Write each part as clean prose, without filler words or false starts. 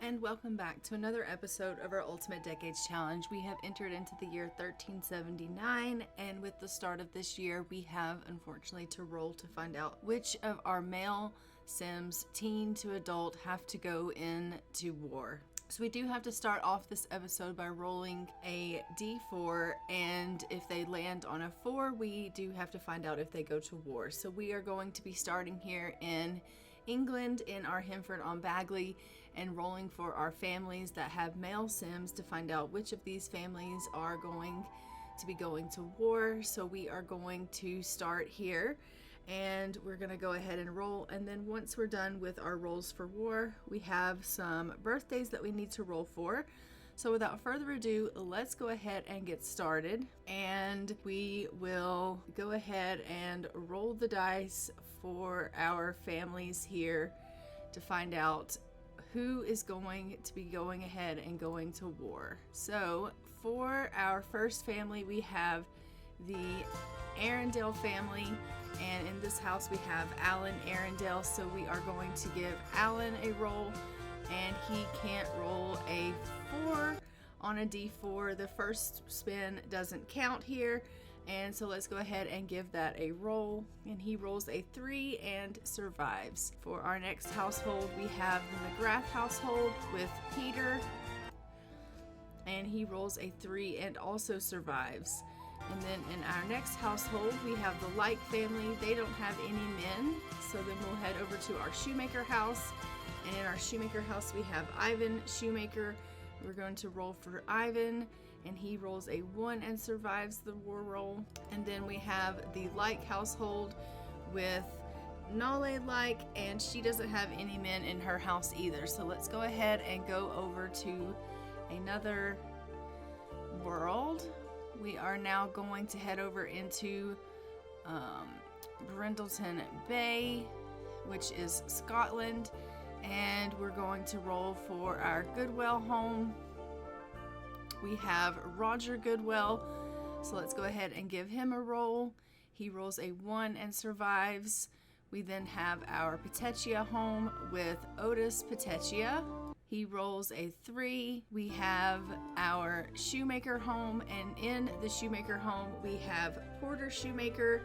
and welcome back to another episode of our Ultimate Decades Challenge. We have entered into the year 1379, and with the start of this year, we have unfortunately to roll to find out which of our male Sims, teen to adult, have to go into war. So we do have to start off this episode by rolling a d4, and if they land on a 4, we do have to find out if they go to war. So we are going to be starting here in England in our Hemford-on-Bagley and rolling for our families that have male Sims to find out which of these families are going to be going to war. So we are going to start here and we're going to go ahead and roll, and then once we're done with our rolls for war, we have some birthdays that we need to roll for. So without further ado, let's go ahead and get started, and we will go ahead and roll the dice for our families here to find out who is going to be going ahead and going to war. So for our first family, we have the Arundel family, and in this house we have Alan Arundel, so we are going to give Alan a roll, and he can't roll a 4 on a d4. The first spin doesn't count here, and so let's go ahead and give that a roll, and he rolls a 3 and survives. For our next household, we have the McGrath household with Peter, and he rolls a 3 and also survives. And then in our next household, we have the Light family. They don't have any men, so then we'll head over to our Shoemaker house. And in our Shoemaker house, we have Ivan Shoemaker. We're going to roll for Ivan, and he rolls a 1 and survives the war roll. And then we have the Like household with Nale Like, and she doesn't have any men in her house either. So let's go ahead and go over to another world. We are now going to head over into Brindleton Bay, which is Scotland, and we're going to roll for our Goodwell home. We have Roger Goodwell, so let's go ahead and give him a roll. He rolls a 1 and survives. We then have our Petaccia home with Otis Petaccia. He rolls a 3. We have our Shoemaker home, and in the Shoemaker home we have Porter Shoemaker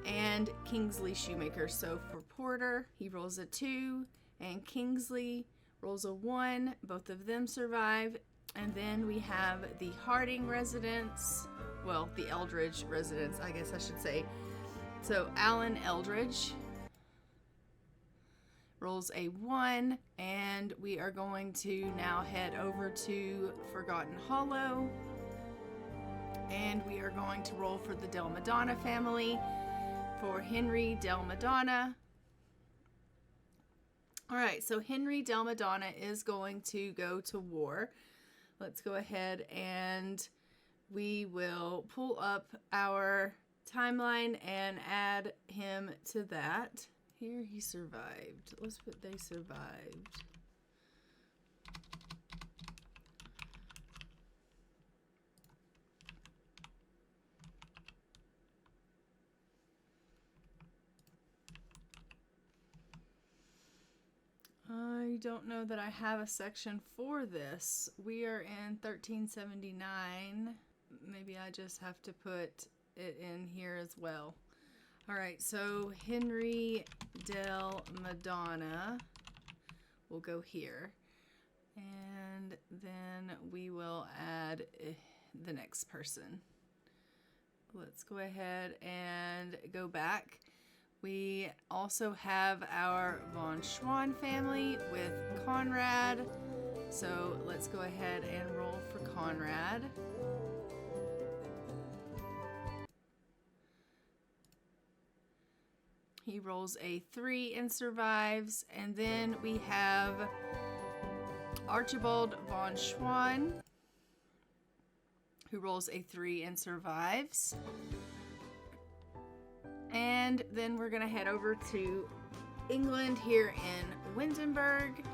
and Kingsley Shoemaker. So for Porter, he rolls a 2, and Kingsley rolls a 1. Both of them survive. And then we have the Harding residence, well, the Eldridge residence, I guess I should say. So Alan Eldridge rolls a 1, and we are going to now head over to Forgotten Hollow, and we are going to roll for the Del Madonna family for Henry Del Madonna. All right, so Henry Del Madonna is going to go to war. Let's go ahead and we will pull up our timeline and add him to that. Here he survived. Let's put they survived. I don't know that I have a section for this. We are in 1379. Maybe I just have to put it in here as well. All right, so Henry Del Madonna will go here, and then we will add the next person. Let's go ahead and go back. We also have our von Schwann family with Conrad, so let's go ahead and roll for Conrad. He rolls a 3 and survives. And then we have Archibald von Schwann, who rolls a 3 and survives. And then we're going to head over to England here in Windenburg.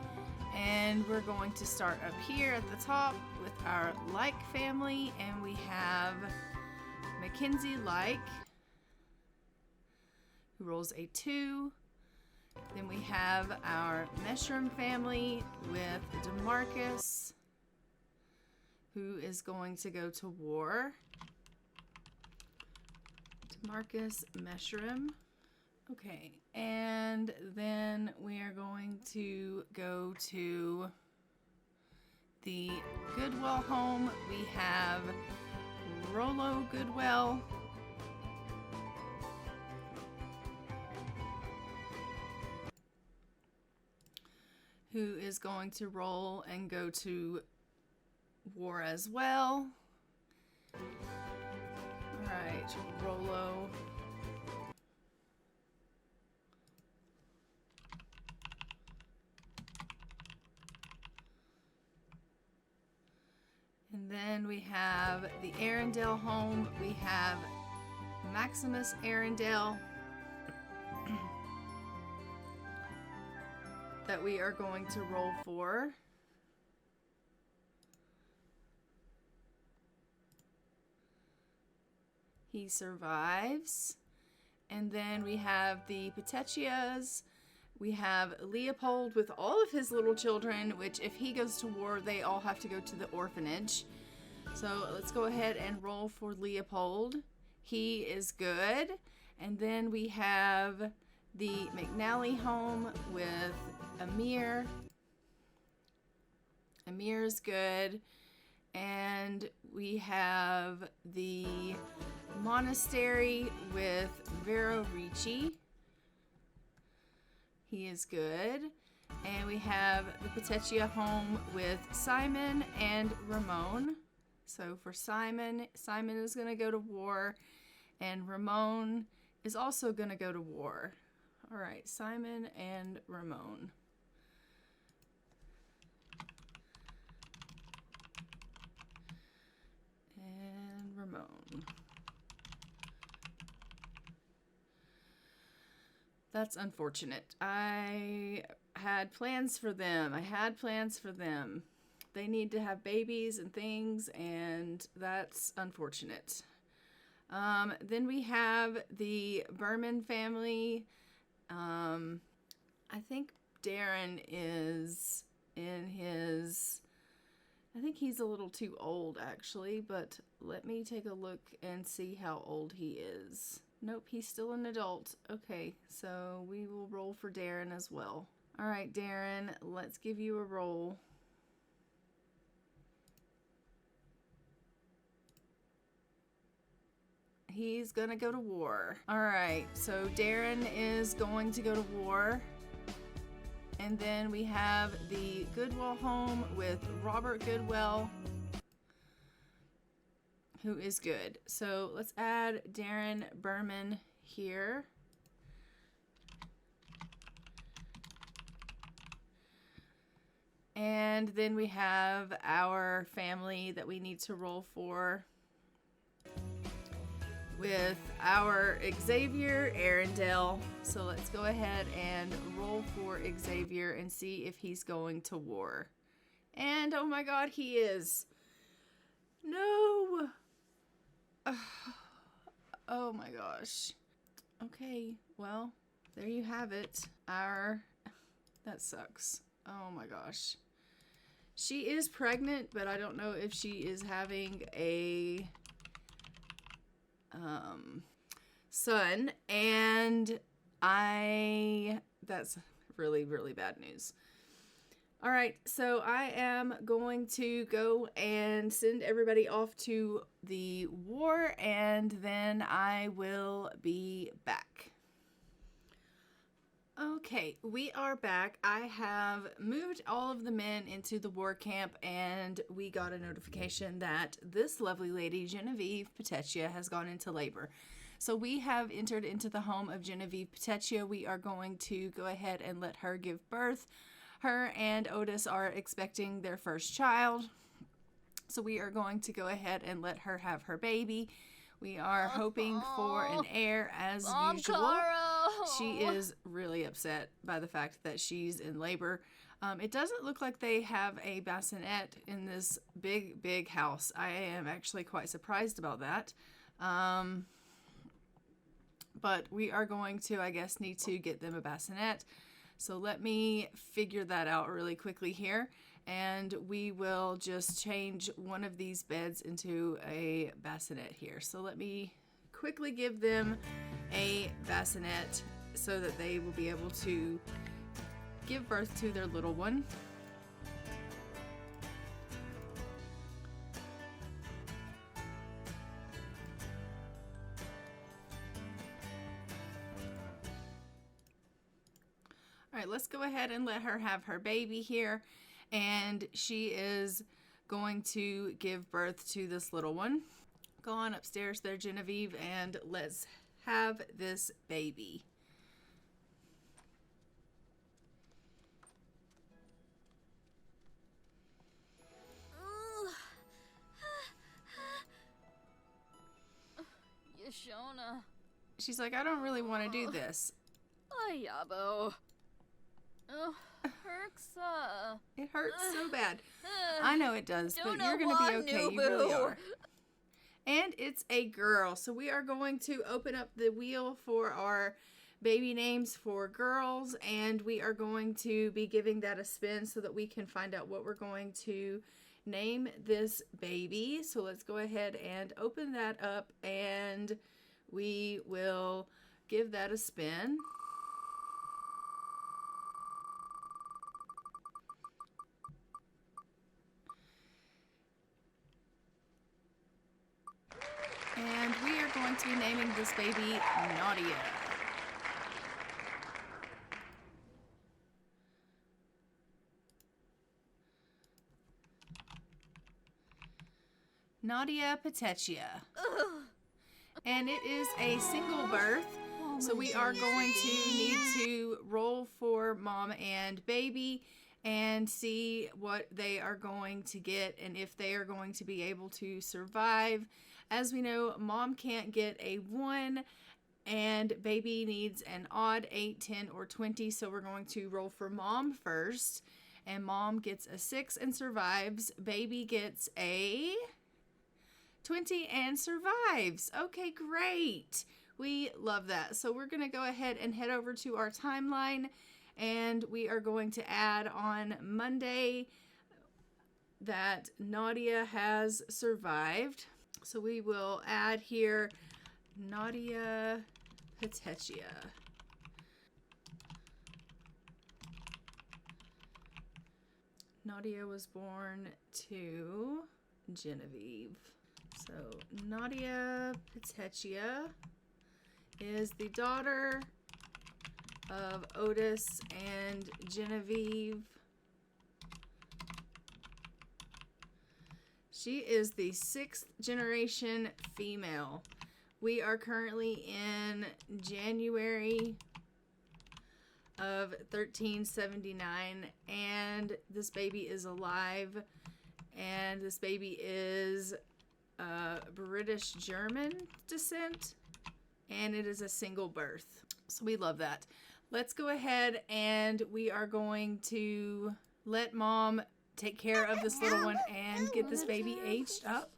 And we're going to start up here at the top with our Like family. And we have Mackenzie Like, who rolls a 2. Then we have our Meshram family with DeMarcus, who is going to go to war. DeMarcus Meshram. Okay, and then we are going to go to the Goodwell home. We have Rollo Goodwell, who is going to roll and go to war as well. All right, Rollo. And then we have the Arundel home. We have Maximus Arundel that we are going to roll for. He survives. And then we have the Petaccias. We have Leopold with all of his little children, which if he goes to war, they all have to go to the orphanage. So let's go ahead and roll for Leopold. He is good. And then we have the McNally home with Amir. Amir is good. And we have the monastery with Vero Ricci. He is good. And we have the Petaccia home with Simon and Ramon. So for Simon is going to go to war, and Ramon is also going to go to war. All right, Simon and Ramon. And Ramon. That's unfortunate. I had plans for them. They need to have babies and things, and that's unfortunate. Then we have the Berman family. I think Darren is in his... I think he's a little too old, actually, but let me take a look and see how old he is. Nope, he's still an adult. Okay, so we will roll for Darren as well. All right, Darren, let's give you a roll. He's gonna go to war. All right, so Darren is going to go to war. And then we have the Goodwell home with Robert Goodwell, who is good. So let's add Darren Berman here. And then we have our family that we need to roll for with our Xavier Arundel. So let's go ahead and roll for Xavier and see if he's going to war. And oh my God, he is. No. Oh my gosh. Okay, well, there you have it. That sucks. Oh my gosh. She is pregnant, but I don't know if she is having a son, and that's really, really bad news. All right, so I am going to go and send everybody off to the war, and then I will be back. Okay, we are back. I have moved all of the men into the war camp, and we got a notification that this lovely lady, Genevieve Petaccia, has gone into labor. So we have entered into the home of Genevieve Petaccia. We are going to go ahead and let her give birth. Her and Otis are expecting their first child. So we are going to go ahead and let her have her baby. We are hoping for an heir as usual. Carl. She is really upset by the fact that she's in labor. It doesn't look like they have a bassinet in this big, big house. I am actually quite surprised about that. but we are going to, I guess, need to get them a bassinet. So let me figure that out really quickly here, and we will just change one of these beds into a bassinet here. So let me quickly give them a bassinet so that they will be able to give birth to their little one. All right, let's go ahead and let her have her baby here. And she is going to give birth to this little one. Go on upstairs there, Genevieve, and let's have this baby. Yashona. She's like, I don't really want to do this. Yabo. Herxa. It hurts so bad. I know it does, but Don't you're going to be okay. You really Nubu. are. And it's a girl. So we are going to open up the wheel for our baby names for girls, and we are going to be giving that a spin so that we can find out what we're going to name this baby. So let's go ahead and open that up, and we will give that a spin. And we are going to be naming this baby Nadia. Nadia Petaccia. And it is a single birth, so we are going to need to roll for mom and baby and see what they are going to get and if they are going to be able to survive. As we know, mom can't get a 1 and baby needs an odd 8, 10, or 20, so we're going to roll for mom first. And mom gets a 6 and survives. Baby gets a 20 and survives. Okay, great. We love that. So we're going to go ahead and head over to our timeline, and we are going to add on Monday that Nadia has survived. So we will add here Nadia Petaccia. Nadia was born to Genevieve. So Nadia Petaccia is the daughter of Otis and Genevieve. She is the 6th generation female. We are currently in January of 1379, and this baby is alive, and this baby is British German descent, and it is a single birth. So we love that. Let's go ahead, and we are going to let mom take care of this little one and get this baby aged up.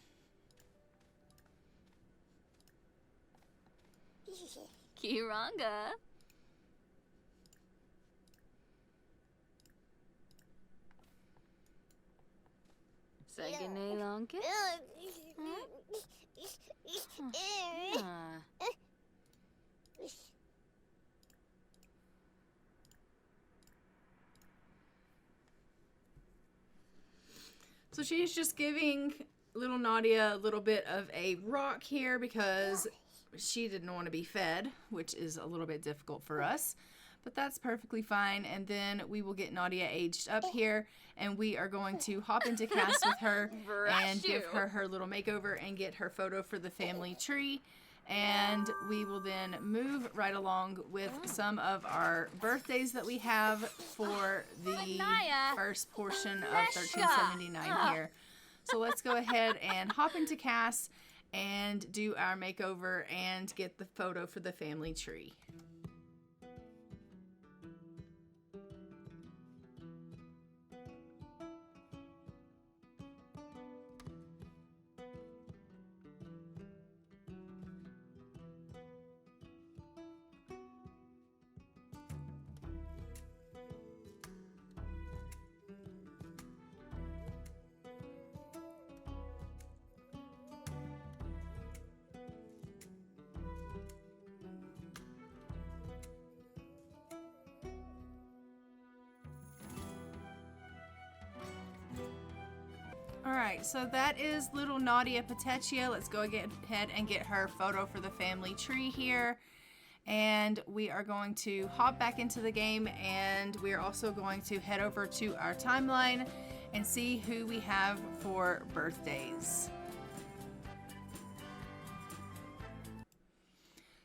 Kiranga. Sagane Lonke. So she's just giving little Nadia a little bit of a rock here because she didn't want to be fed, which is a little bit difficult for us, but that's perfectly fine. And then we will get Nadia aged up here, and we are going to hop into cast with her and give her her little makeover and get her photo for the family tree. And we will then move right along with some of our birthdays that we have for the first portion of 1379 here. So let's go ahead and hop into cast and do our makeover and get the photo for the family tree. All right, so that is little Nadia Petaccia. Let's go ahead and get her photo for the family tree here. And we are going to hop back into the game, and we're also going to head over to our timeline and see who we have for birthdays.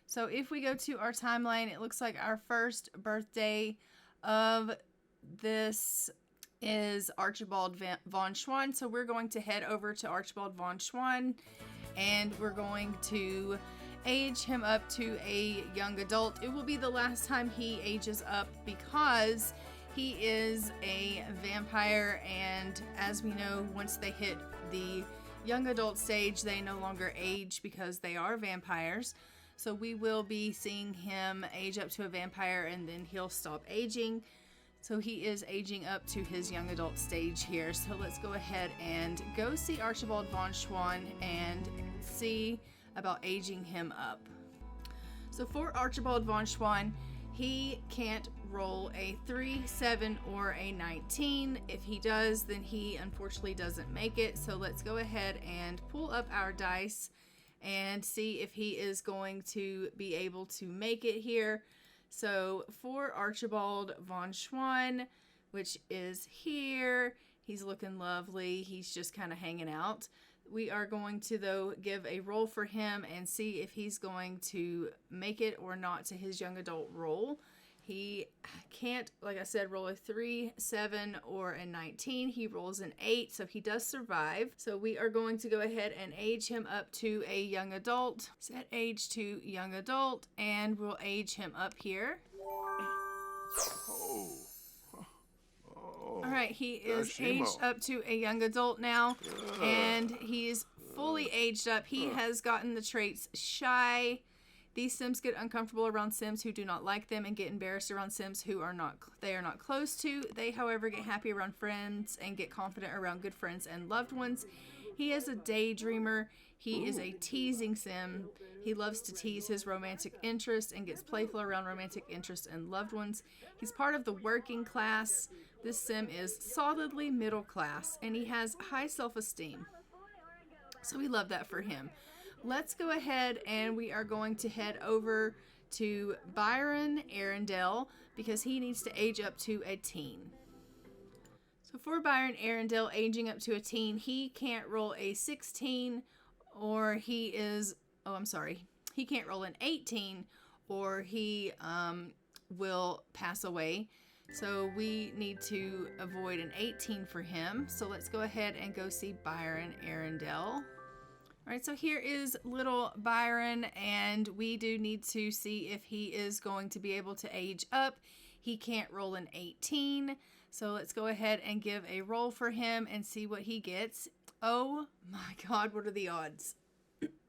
So if we go to our timeline, it looks like our first birthday of this is Archibald von Schwann. So we're going to head over to Archibald von Schwann, and we're going to age him up to a young adult. It will be the last time he ages up because he is a vampire, and as we know, once they hit the young adult stage, they no longer age because they are vampires. So we will be seeing him age up to a vampire, and then he'll stop aging. So he is aging up to his young adult stage here. So let's go ahead and go see Archibald von Schwann and see about aging him up. So for Archibald von Schwann, he can't roll a 3, 7, or a 19. If he does, then he unfortunately doesn't make it. So let's go ahead and pull up our dice and see if he is going to be able to make it here. So for Archibald von Schwann, which is here, he's looking lovely. He's just kind of hanging out. We are going to, though, give a roll for him and see if he's going to make it or not to his young adult roll. He can't, like I said, roll a 3, 7, or a 19. He rolls an 8, so he does survive. So we are going to go ahead and age him up to a young adult. Set age to young adult, and we'll age him up here. All right, he is aged up to a young adult now, and he is fully aged up. He has gotten the traits shy. These Sims get uncomfortable around Sims who do not like them and get embarrassed around Sims who they are not close to. They, however, get happy around friends and get confident around good friends and loved ones. He is a daydreamer. He is a teasing Sim. He loves to tease his romantic interest and gets playful around romantic interests and loved ones. He's part of the working class. This Sim is solidly middle class, and he has high self-esteem. So we love that for him. Let's go ahead and we are going to head over to Byron Arundel because he needs to age up to a teen. So for Byron Arundel aging up to a teen, he can't roll a 16 or he can't roll an 18 or he will pass away. So we need to avoid an 18 for him. So let's go ahead and go see Byron Arundel. All right, so here is little Byron, and we do need to see if he is going to be able to age up. He can't roll an 18, so let's go ahead and give a roll for him and see what he gets. Oh my God, what are the odds?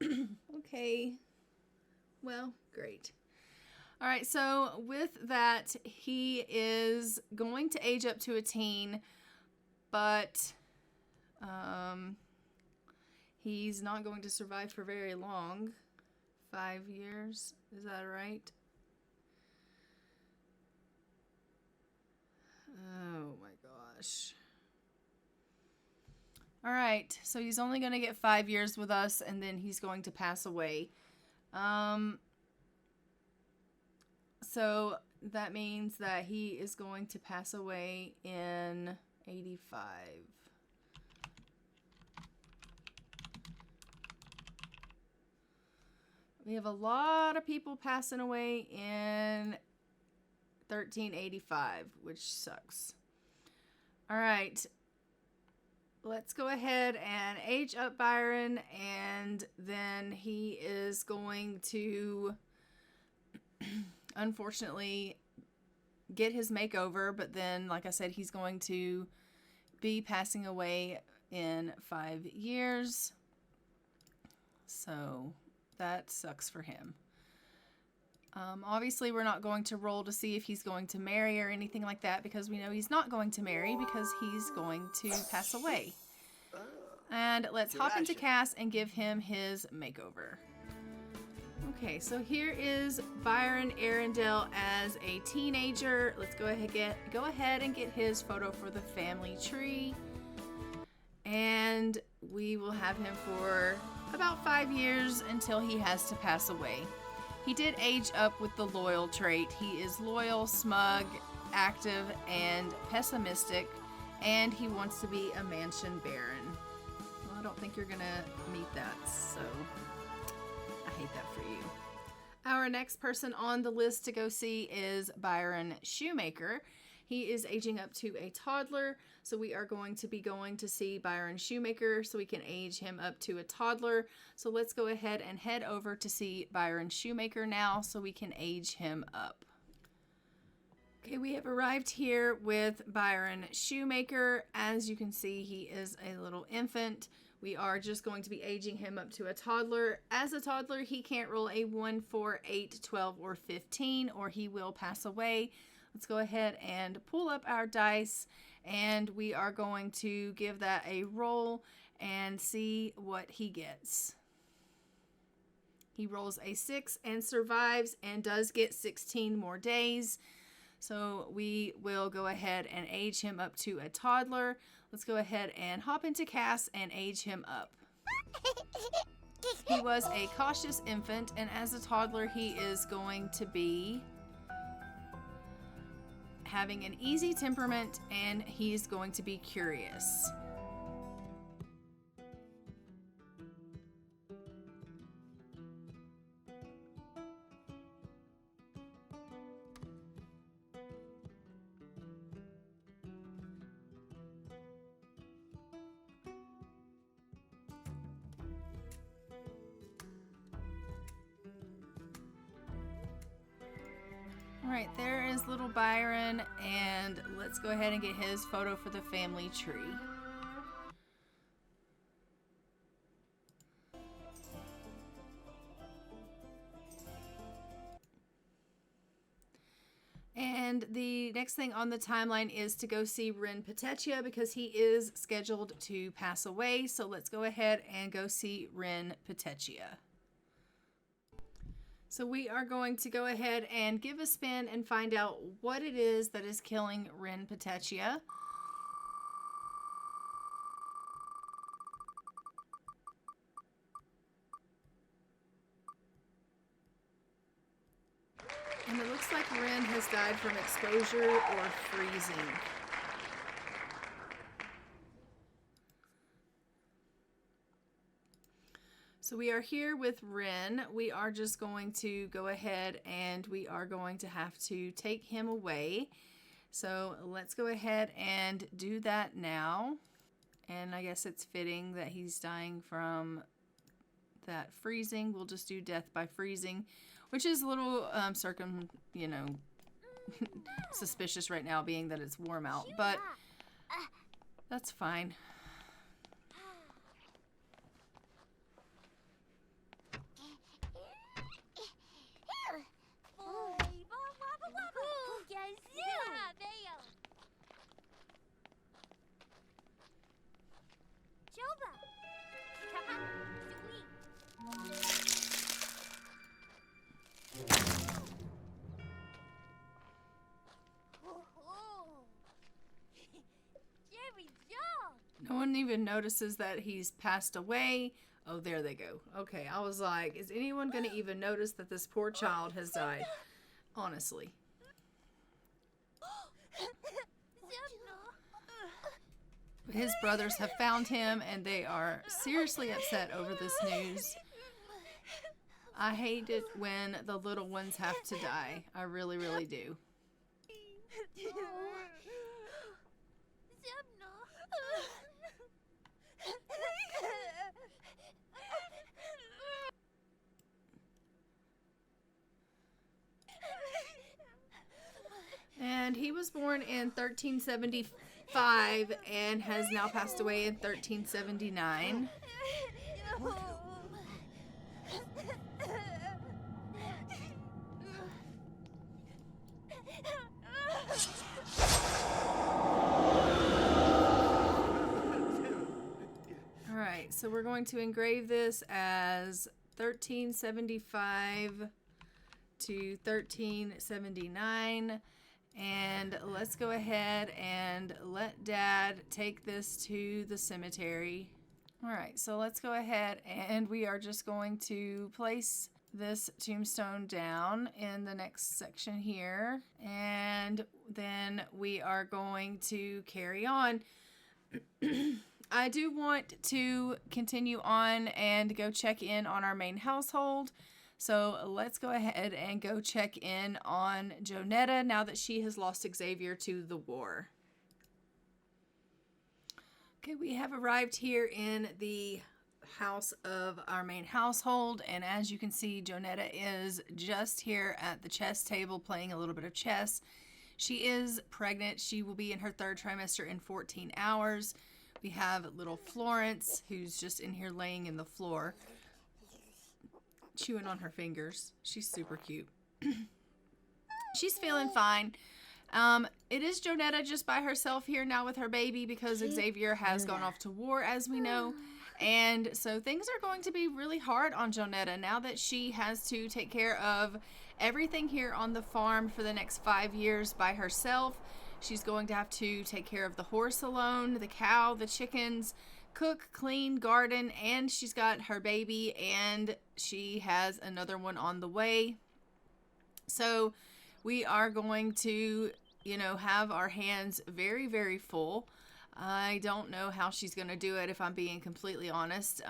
Okay, well, great. All right, so with that, he is going to age up to a teen, but he's not going to survive for very long. 5 years, is that right? Oh my gosh. All right, so he's only going to get 5 years with us, and then he's going to pass away. So that means that he is going to pass away in 85. We have a lot of people passing away in 1385, which sucks. All right. Let's go ahead and age up Byron, and then he is going to unfortunately get his makeover, but then, like I said, he's going to be passing away in 5 years. So that sucks for him. Obviously, we're not going to roll to see if he's going to marry or anything like that because we know he's not going to marry because he's going to pass away. And let's hop into Cass and give him his makeover. Okay, so here is Byron Arundel as a teenager. Let's go ahead and get his photo for the family tree. and we will have him for about 5 years until he has to pass away. He did age up with the loyal trait. He is loyal, smug, active, and pessimistic, and he wants to be a mansion baron. Well, I don't think you're gonna meet that, so I hate that for you. Our next person on the list to go see is Byron Shoemaker. He is aging up to a toddler, so we are going to be going to see Byron Shoemaker so we can age him up to a toddler. So let's go ahead and head over to see Byron Shoemaker now so we can age him up. Okay, we have arrived here with Byron Shoemaker. As you can see, he is a little infant. We are just going to be aging him up to a toddler. As a toddler, he can't roll a 1, 4, 8, 12, or 15, or he will pass away. Let's go ahead and pull up our dice, and we are going to give that a roll and see what he gets. He rolls a 6 and survives and does get 16 more days. So we will go ahead and age him up to a toddler. Let's go ahead and hop into Cass and age him up. He was a cautious infant, and as a toddler, he is going to be having an easy temperament, and he's going to be curious. All right, there is little Byron, and let's go ahead and get his photo for the family tree. And the next thing on the timeline is to go see Leopold Petaccia because he is scheduled to pass away. So let's go ahead and go see Leopold Petaccia. So we are going to go ahead and give a spin and find out what it is that is killing Leopold Petaccia. And it looks like Ren has died from exposure or freezing. So we are here with Ren. We are just going to go ahead and we are going to have to take him away. So let's go ahead and do that now. And I guess it's fitting that he's dying from that freezing. We'll just do death by freezing, which is a little suspicious right now, being that it's warm out, but that's fine. No one even notices that he's passed away. Oh, there they go. Okay, I was like, is anyone going to even notice that this poor child has died? Honestly. His brothers have found him, and they are seriously upset over this news. I hate it when the little ones have to die. I really, really do. And he was born in 1375 and has now passed away in 1379. All right, so we're going to engrave this as 1375 to 1379. And let's go ahead and let Dad take this to the cemetery. All right, so let's go ahead and we are just going to place this tombstone down in the next section here. And then we are going to carry on. I do want to continue on and go check in on our main household. So let's go ahead and go check in on Jonetta now that she has lost Xavier to the war. Okay, we have arrived here in the house of our main household, and as you can see, Jonetta is just here at the chess table playing a little bit of chess. She is pregnant. She will be in her 3rd trimester in 14 hours. We have little Florence, who's just in here laying in the floor, chewing on her fingers. She's super cute. She's feeling fine. It is Jonetta just by herself here now with her baby because Xavier has gone off to war, as we know. And so things are going to be really hard on Jonetta now that she has to take care of everything here on the farm for the next 5 years by herself. She's going to have to take care of the horse alone, the cow, the chickens, cook, clean, garden, and she's got her baby and she has another one on the way. So we are going to, have our hands very, very full. I don't know how she's going to do it, if I'm being completely honest.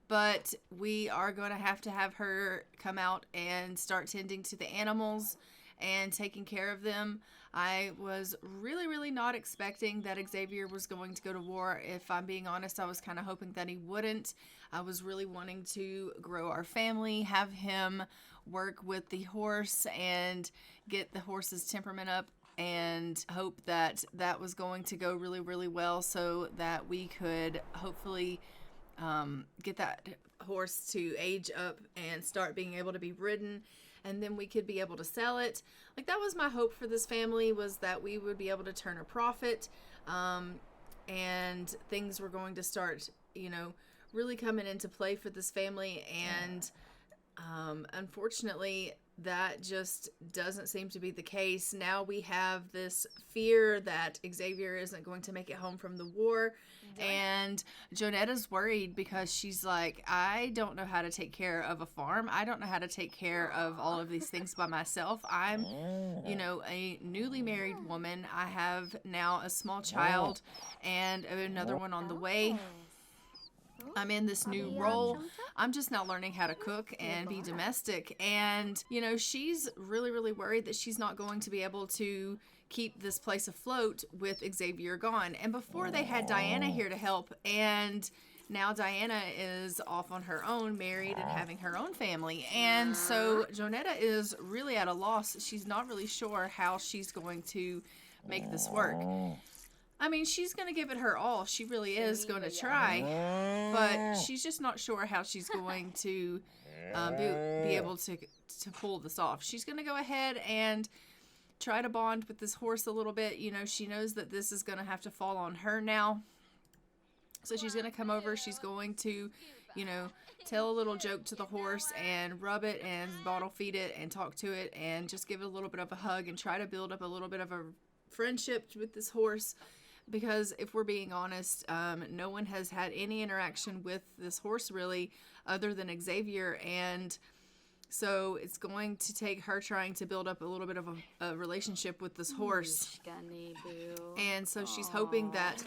But we are going to have her come out and start tending to the animals and taking care of them. I was really, really not expecting that Xavier was going to go to war. If I'm being honest, I was kind of hoping that he wouldn't. I was really wanting to grow our family, have him work with the horse and get the horse's temperament up, and hope that that was going to go really, really well so that we could hopefully get that horse to age up and start being able to be ridden, and then we could be able to sell it. Like, that was my hope for this family, was that we would be able to turn a profit, and things were going to start, really coming into play for this family. And unfortunately, that just doesn't seem to be the case. Now we have this fear that Xavier isn't going to make it home from the war. And Jonetta's worried because she's like, I don't know how to take care of a farm. I don't know how to take care of all of these things by myself. I'm, a newly married woman. I have now a small child and another one on the way. I'm in this new role. I'm just now learning how to cook and be domestic. And, she's really, really worried that she's not going to be able to keep this place afloat with Xavier gone. And before, they had Diana here to help. And now Diana is off on her own, married and having her own family. And so Jonetta is really at a loss. She's not really sure how she's going to make this work. I mean, she's going to give it her all. She really is going to try, but she's just not sure how she's going to be able to pull this off. She's going to go ahead and try to bond with this horse a little bit. She knows that this is going to have to fall on her now. So she's going to come over. She's going to, tell a little joke to the horse and rub it and bottle feed it and talk to it and just give it a little bit of a hug and try to build up a little bit of a friendship with this horse. Because if we're being honest, no one has had any interaction with this horse really other than Xavier. And so it's going to take her trying to build up a little bit of a relationship with this horse. And so she's hoping that,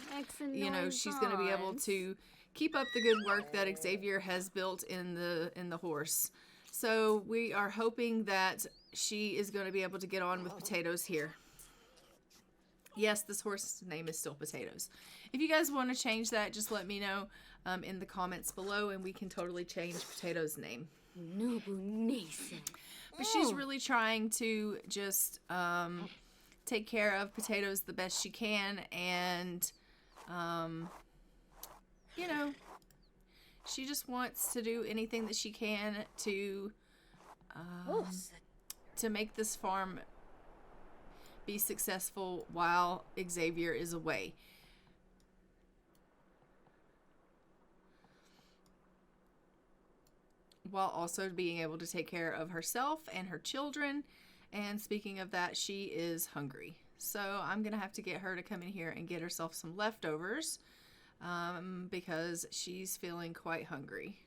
she's going to be able to keep up the good work that Xavier has built in the horse. So we are hoping that she is going to be able to get on with Potatoes here. Yes, this horse's name is still Potatoes. If you guys want to change that, just let me know in the comments below, and we can totally change Potatoes' name. But she's really trying to just take care of Potatoes the best she can, and, she just wants to do anything that she can to make this farm be successful while Xavier is away. While also being able to take care of herself and her children And speaking of that, she is hungry. So I'm going to have to get her to come in here and get herself some leftovers because she's feeling quite hungry.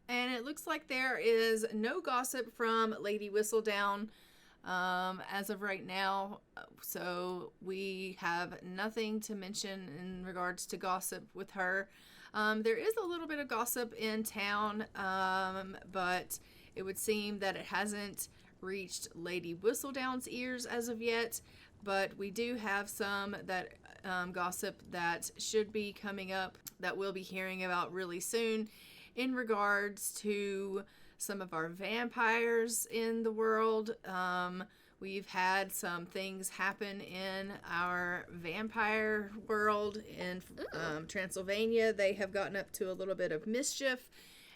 And it looks like there is no gossip from Lady Whistledown as of right now. So we have nothing to mention in regards to gossip with her. There is a little bit of gossip in town, but it would seem that it hasn't reached Lady Whistledown's ears as of yet. But we do have some that gossip that should be coming up that we'll be hearing about really soon in regards to some of our vampires in the world. We've had some things happen in our vampire world in Transylvania. They have gotten up to a little bit of mischief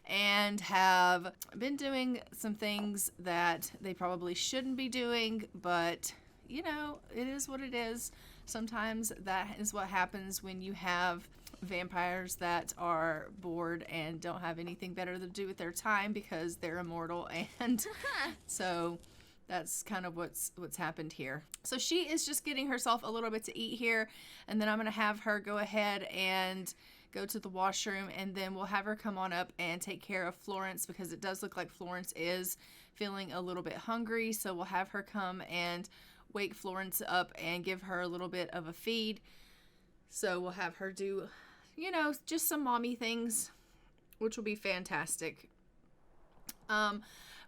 and have been doing some things that they probably shouldn't be doing, but you know, it is what it is. Sometimes that is what happens when you have vampires that are bored and don't have anything better to do with their time because they're immortal, and so that's kind of what's happened here. So she is just getting herself a little bit to eat here, and then I'm gonna have her go ahead and go to the washroom, and then we'll have her come on up and take care of Florence because it does look like Florence is feeling a little bit hungry. So we'll have her come and wake Florence up and give her a little bit of a feed. So we'll have her do, you know, just some mommy things, which will be fantastic.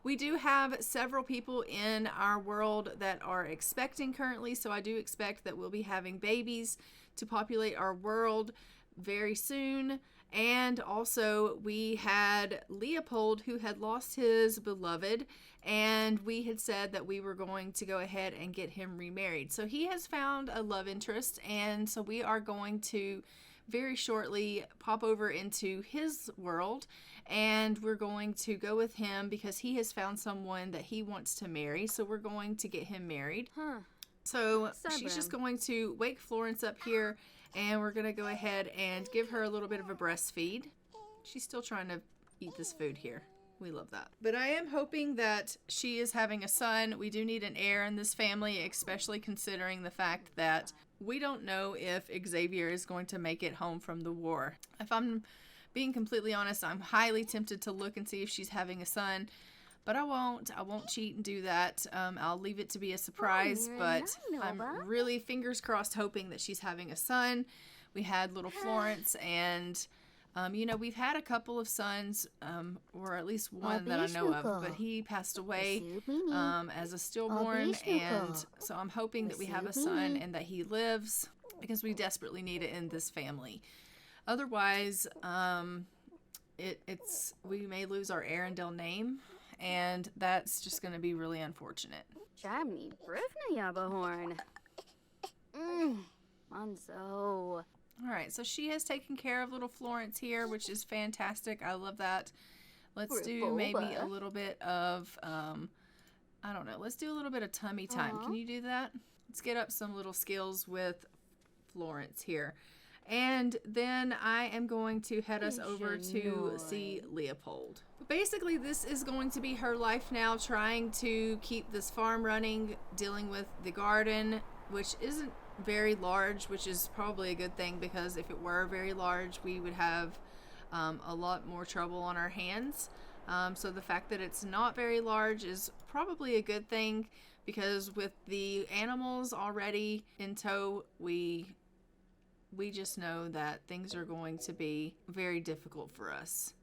We do have several people in our world that are expecting currently, so I do expect that we'll be having babies to populate our world very soon. And also we had Leopold, who had lost his beloved, and we had said that we were going to go ahead and get him remarried. So he has found a love interest, and so we are going to very shortly pop over into his world, and we're going to go with him because he has found someone that he wants to marry. So we're going to get him married. So she's just going to wake Florence up here, and we're going to go ahead and give her a little bit of a breastfeed. She's still trying to eat this food here. We love that. But I am hoping that she is having a son. We do need an heir in this family, especially considering the fact that we don't know if Xavier is going to make it home from the war. If I'm being completely honest, I'm highly tempted to look and see if she's having a son, but I won't. I won't cheat and do that. I'll leave it to be a surprise, but I'm really fingers crossed hoping that she's having a son. We had little Florence, and you know, we've had a couple of sons, or at least one that I know of, but he passed away as a stillborn, and so I'm hoping that we have a son and that he lives because we desperately need it in this family. Otherwise, we may lose our Arendelle name, and that's just going to be really unfortunate. Jamni Brivna Yabahorn. Monzo. All right, so she has taken care of little Florence here, which is fantastic. I love that. Let's do maybe a little bit of, I don't know, let's do a little bit of tummy time. Can you do that? Let's get up some little skills with Florence here. And then I am going to head us over to see Leopold. Basically, this is going to be her life now, trying to keep this farm running, dealing with the garden, which isn't very large, which is probably a good thing, because if it were very large, we would have a lot more trouble on our hands. So the fact that it's not very large is probably a good thing, because with the animals already in tow, we just know that things are going to be very difficult for us.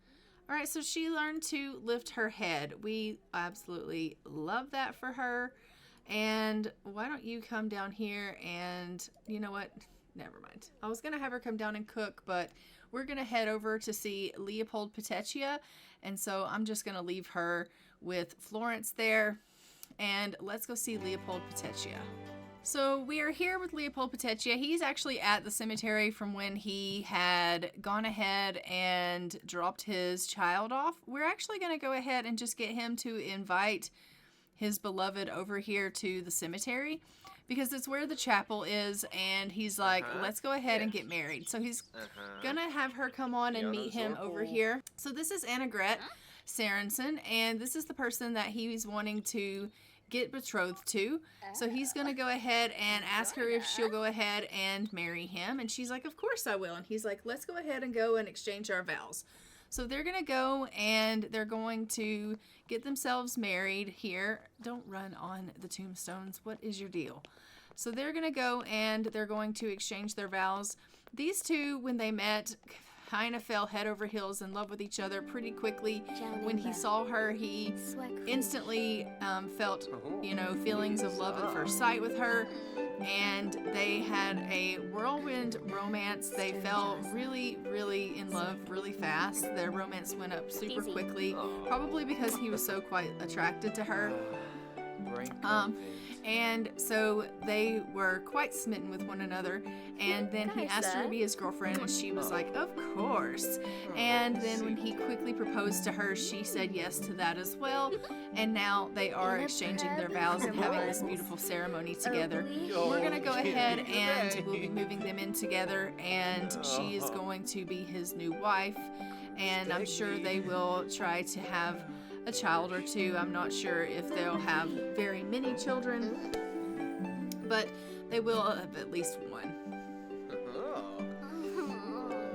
All right, so she learned to lift her head. We absolutely love that for her. And why don't you come down here and, you know what? Never mind. I was going to have her come down and cook, but we're going to head over to see Leopold Petaccia. And so I'm just going to leave her with Florence there. And let's go see Leopold Petaccia. So we are here with Leopold Petaccia. He's actually at the cemetery from when he had gone ahead and dropped his child off. We're actually going to go ahead and just get him to invite his beloved over here to the cemetery, because it's where the chapel is, and he's like, let's go ahead and get married. So he's gonna have her come on and meet him over here. So this is Annegret. Sorensen, and this is the person that he's wanting to get betrothed to. So he's going to go ahead and ask her if she'll go ahead and marry him. And she's like, of course I will. And he's like, let's go ahead and go and exchange our vows. So they're going to go and they're going to get themselves married here. Don't run on the tombstones. What is your deal? So they're going to go and they're going to exchange their vows. These two, when they met, kind of fell head over heels in love with each other pretty quickly. When he saw her, he instantly felt, feelings of love at first sight with her. And they had a whirlwind romance. They fell really, really in love really fast. Their romance went up super quickly, probably because he was so quite attracted to her. And so they were quite smitten with one another. And then he asked her to be his girlfriend, and she was like, of course. And then when he quickly proposed to her, she said yes to that as well. And now they are exchanging their vows and having this beautiful ceremony together. We're going to go ahead and we'll be moving them in together, and she is going to be his new wife. And I'm sure they will try to have a child or two. I'm not sure if they'll have very many children, but they will have at least one.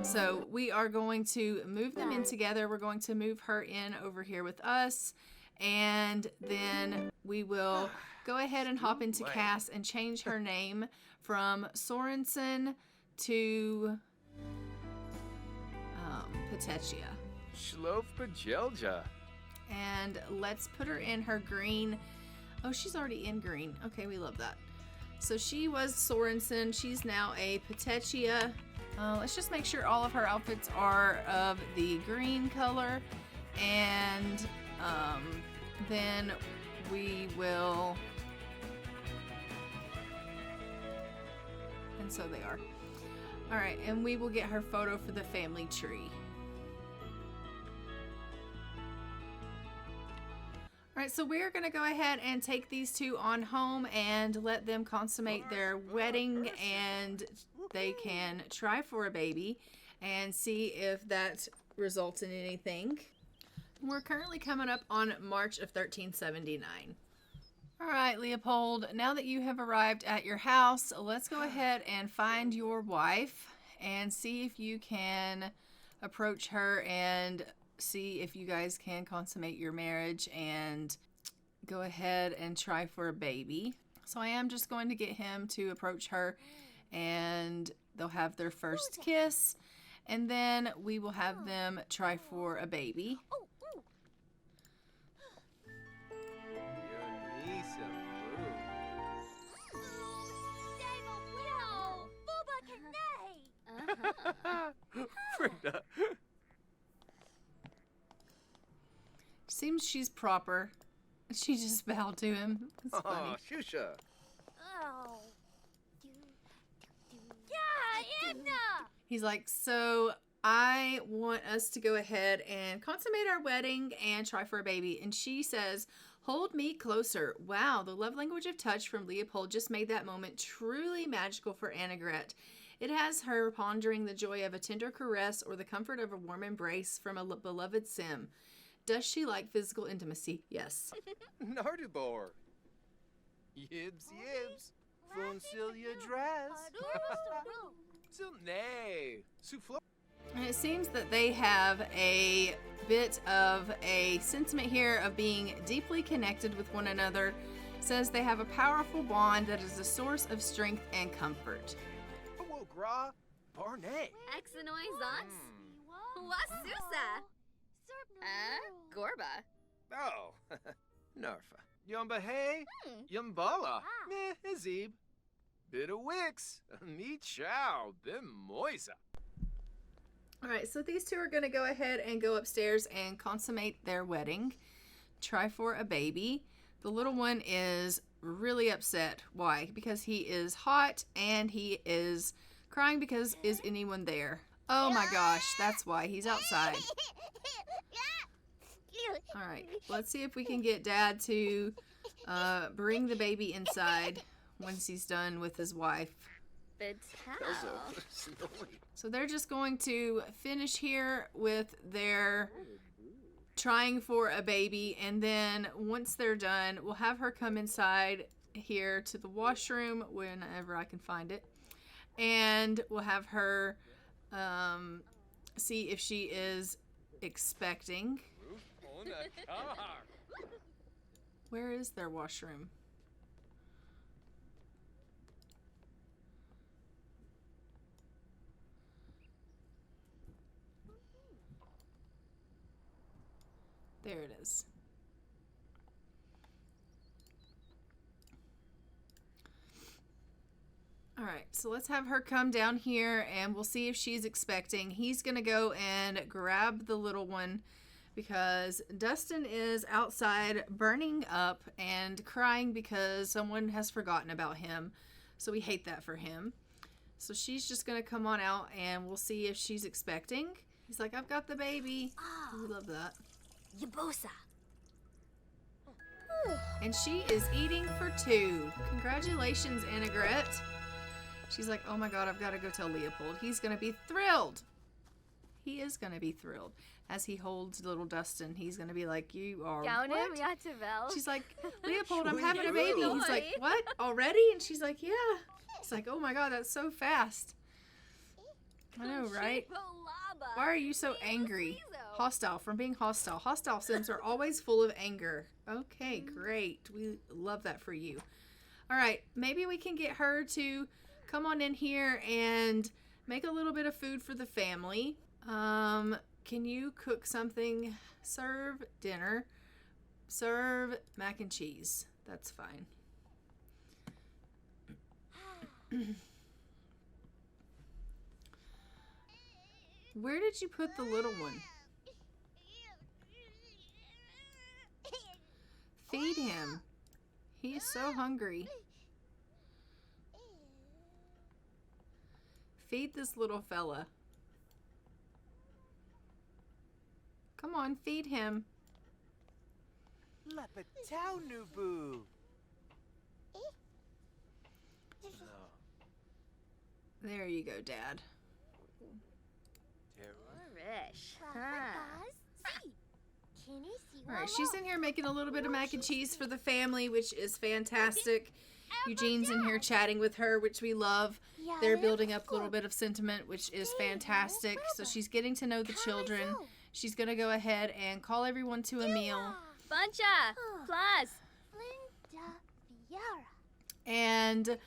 So we are going to move them in together. We're going to move her in over here with us, and then we will go ahead and hop into Cass and change her name from Sorensen to Petaccia. Shlopajelja. And let's put her in her green. Oh, she's already in green. Okay, we love that. So she was Sorensen. She's now a Petaccia. Let's just make sure all of her outfits are of the green color. And then we will... And so they are. All right, and we will get her photo for the family tree. All right, so we're going to go ahead and take these two on home and let them consummate their wedding, and they can try for a baby and see if that results in anything. We're currently coming up on March of 1379. All right, Leopold, now that you have arrived at your house, let's go ahead and find your wife and see if you can approach her and see if you guys can consummate your marriage and go ahead and try for a baby. So I am just going to get him to approach her, and they'll have their first kiss, and then we will have them try for a baby. Seems she's proper. She just bowed to him. It's funny. Shusha. He's like, so I want us to go ahead and consummate our wedding and try for a baby. And she says, hold me closer. Wow, the love language of touch from Leopold just made that moment truly magical for Annegret. It has her pondering the joy of a tender caress or the comfort of a warm embrace from a beloved sim. Does she like physical intimacy? Yes. Nardubor. Yibs, yibs. Foncilia dress. Silne. Souffle. And it seems that they have a bit of a sentiment here of being deeply connected with one another. It says they have a powerful bond that is a source of strength and comfort. Gra Barnett. Exenoi Zons? Wasusa? Gorba? Oh, Narfa. Yumbahe, Yumbala, Meh, Azib, Bit of Wix, Me Chow, Bim Moisa. All right, so these two are going to go ahead and go upstairs and consummate their wedding. Try for a baby. The little one is really upset. Why? Because he is hot and he is crying because is anyone there? Oh my gosh, that's why he's outside. All right, let's see if we can get Dad to bring the baby inside once he's done with his wife. So they're just going to finish here with their trying for a baby, and then once they're done, we'll have her come inside here to the washroom whenever I can find it, and we'll have her see if she is expecting. Where is their washroom? There it is. All right, so let's have her come down here and we'll see if she's expecting. He's gonna go and grab the little one because Dustin is outside burning up and crying because someone has forgotten about him. So we hate that for him. So she's just gonna come on out and we'll see if she's expecting. He's like, I've got the baby. We love that. Yabosa. And she is eating for 2. Congratulations, Annegret. She's like, oh my God, I've got to go tell Leopold. He's going to be thrilled. He is going to be thrilled. As he holds little Dustin, he's going to be like, you are what? She's like, Leopold, I'm having a baby. He's like, what? Already? And she's like, yeah. He's like, oh my God, that's so fast. I know, right? Why are you so angry? Hostile, from being hostile. Hostile Sims are always full of anger. Okay, great. We love that for you. All right, maybe we can get her to come on in here and make a little bit of food for the family. Can you cook something? Serve dinner. Serve mac and cheese. That's fine. Where did you put the little one? Feed him. He is so hungry. Feed this little fella. Come on, feed him. Nubu. There you go, Dad. Alright, she's in here making a little bit of mac and cheese for the family, which is fantastic. Eugene's in here chatting with her, which we love. They're building up a little bit of sentiment, which is fantastic. So she's getting to know the children. She's going to go ahead and call everyone to a meal. Buncha! Plus! And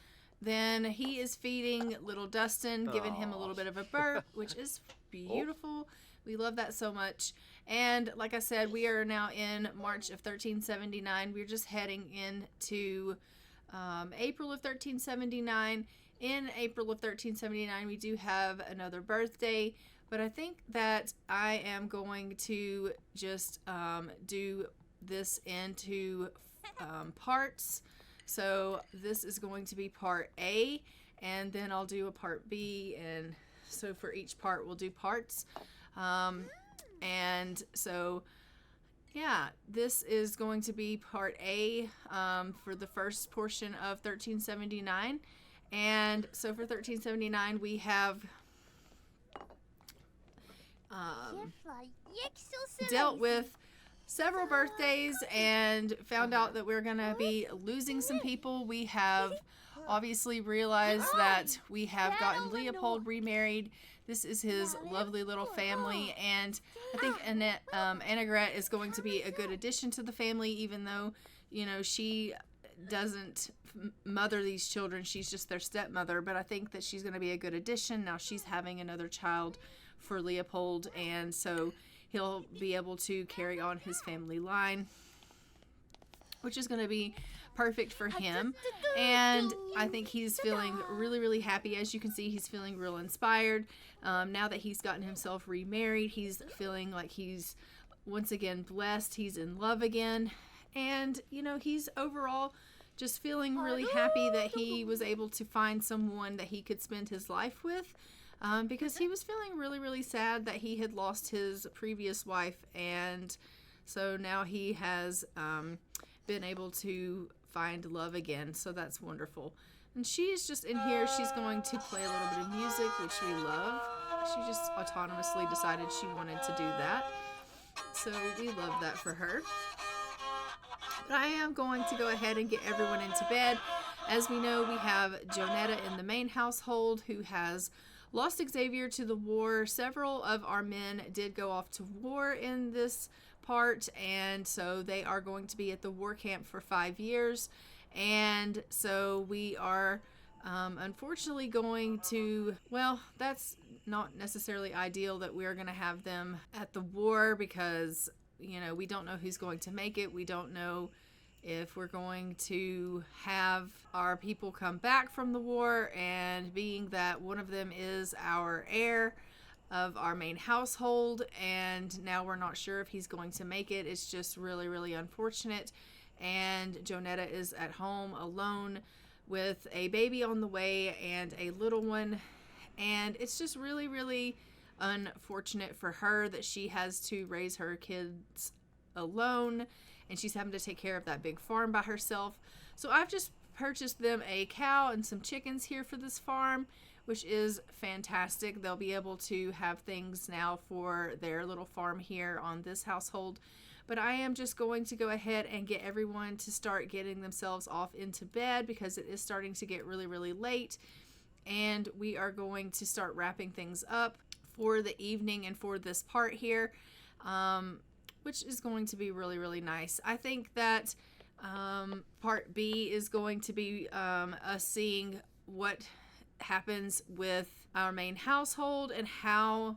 then he is feeding little Dustin, giving him a little bit of a burp, which is beautiful. We love that so much. And like I said, we are now in March of 1379. We're just heading into April of 1379. In April of 1379, we do have another birthday, but I think that I am going to just do this into parts. So this is going to be part A, and then I'll do a part B, and so for each part we'll do parts. And so yeah, this is going to be part A for the first portion of 1379. And so for 1379 we have dealt with several birthdays and found out that we're gonna be losing some people. We have obviously realized that we have gotten Leopold remarried. This is his lovely little family, and I think Annegret is going to be a good addition to the family, even though, you know, she doesn't mother these children. She's just their stepmother, but I think that she's going to be a good addition. Now she's having another child for Leopold, and so he'll be able to carry on his family line, which is going to be perfect for him. And I think he's feeling really, really happy. As you can see, he's feeling real inspired. Now that he's gotten himself remarried, he's feeling like he's once again blessed. He's in love again. And, you know, he's overall just feeling really happy that he was able to find someone that he could spend his life with. Because he was feeling really, really sad that he had lost his previous wife. And so now he has been able to find love again. So that's wonderful. And she is just in here. She's going to play a little bit of music, which we love. She just autonomously decided she wanted to do that. So we love that for her. But I am going to go ahead and get everyone into bed. As we know, we have Jonetta in the main household who has lost Xavier to the war. Several of our men did go off to war in this part, and so they are going to be at the war camp for 5 years. And so we are unfortunately going to, well, that's not necessarily ideal that we're going to have them at the war because, you know, we don't know who's going to make it. We don't know if we're going to have our people come back from the war, and being that one of them is our heir of our main household, and now we're not sure if he's going to make it. It's just really, really unfortunate. And Jonetta is at home alone with a baby on the way and a little one, and it's just really, really unfortunate for her that she has to raise her kids alone, and she's having to take care of that big farm by herself. So I've just purchased them a cow and some chickens here for this farm, which is fantastic. They'll be able to have things now for their little farm here on this household. But I am just going to go ahead and get everyone to start getting themselves off into bed because it is starting to get really, really late. And we are going to start wrapping things up for the evening and for this part here, which is going to be really, really nice. I think that part B is going to be us seeing what happens with our main household and how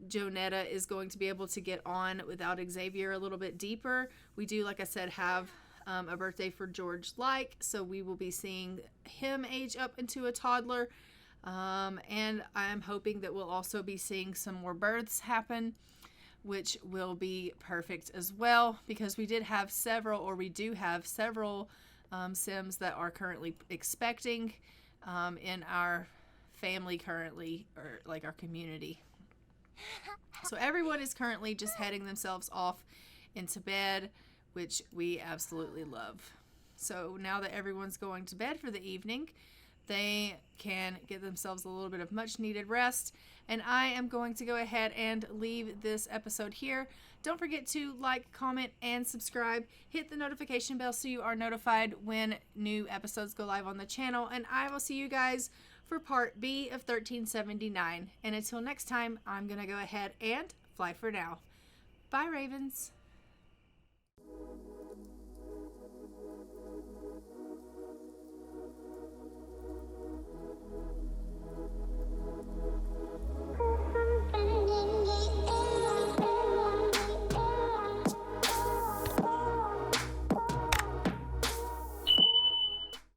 Jonetta is going to be able to get on without Xavier a little bit deeper. We do, like I said, have a birthday for George Like, so we will be seeing him age up into a toddler, and I'm hoping that we'll also be seeing some more births happen, which will be perfect as well, because we do have several Sims that are currently expecting in our family currently, or like our community. So everyone is currently just heading themselves off into bed, which we absolutely love. So now that everyone's going to bed for the evening, they can get themselves a little bit of much needed rest. And I am going to go ahead and leave this episode here. Don't forget to like, comment, and subscribe. Hit the notification bell so you are notified when new episodes go live on the channel. And I will see you guys for part B of 1379. And until next time, I'm going to go ahead and fly for now. Bye, Ravens.